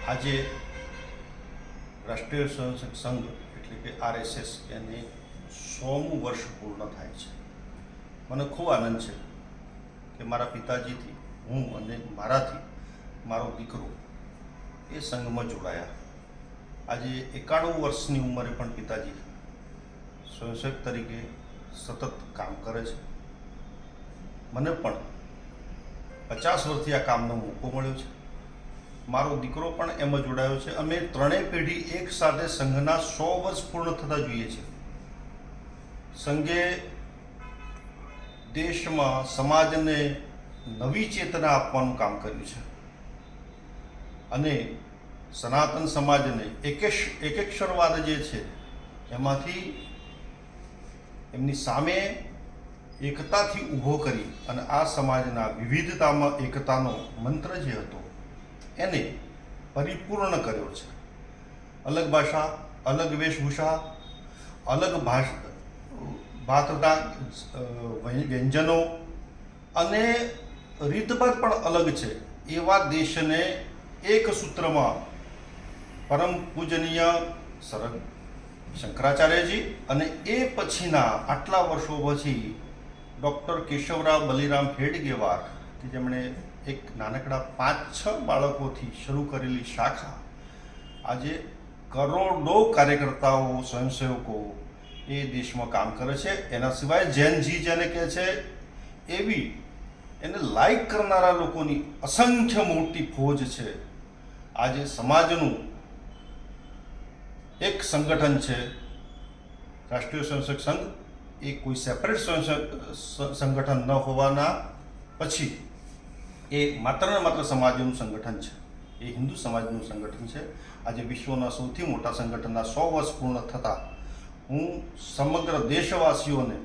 આજે રાષ્ટ્રીય સ્વયંસેવક સંઘ એટલે કે RSS એને 100મું વર્ષ પૂર્ણ થાય છે. મને ખૂબ આનંદ છે કે મારા પિતાજીથી હું અને મારાથી મારો દીકરો એ સંઘમાં જોડાયા. આજે 91 વર્ષની ઉંમરે પણ પિતાજી સ્વયંસેવક તરીકે સતત કામ કરે છે. મને પણ 50 વર્ષથી આ કામનો મોકો મળ્યો છે. મારો દીકરો પણ એમાં જોડાયો છે. અમે ત્રણેય પેઢી એક સાથે સંઘના 100 વર્ષ પૂર્ણ થતા જોઈએ છીએ. સંઘે દેશમાં સમાજને નવી ચેતના આપવાનું કામ કર્યું છે અને સનાતન સમાજને એકેશ્વરવાદ જે છે એમાંથી એમની સામે એકતાથી ઊભો કરી અને આ સમાજના વિવિધતામાં એકતાનો મંત્ર જે હતો એને પરિપૂર્ણ કર્યો છે. અલગ ભાષા, અલગ વેશભૂષા, અલગ ભાતના વ્યંજનો અને રીતભાત પણ અલગ છે એવા દેશને એક સૂત્રમાં પરમ પૂજનીય શંકરાચાર્યજી અને એ પછીના આટલા વર્ષો પછી ડૉક્ટર કેશવરાવ બલિરામ હેડગેવાર કે જેમણે એક નાનકડા 5-6 બાળકોથી શરૂ કરેલી શાખા આજે કરોડો કાર્યકર્તાઓ, સ્વયંસેવકો એ દેશમાં કામ કરે છે. એના સિવાય જૈનજી જેને કહે છે એવી એને લાઈક કરનારા લોકોની અસંખ્ય મોટી ફોજ છે. આજે સમાજનું એક સંગઠન છે રાષ્ટ્રીય સ્વયંસેવક સંઘ. એ કોઈ સેપરેટ સંગઠન ન હોવાના પછી એ માત્ર ને માત્ર સમાજનું સંગઠન છે. એ હિન્દુ સમાજનું સંગઠન છે. આજે વિશ્વના સૌથી મોટા સંગઠનના 100 વર્ષ પૂર્ણ થતાં હું સમગ્ર દેશવાસીઓને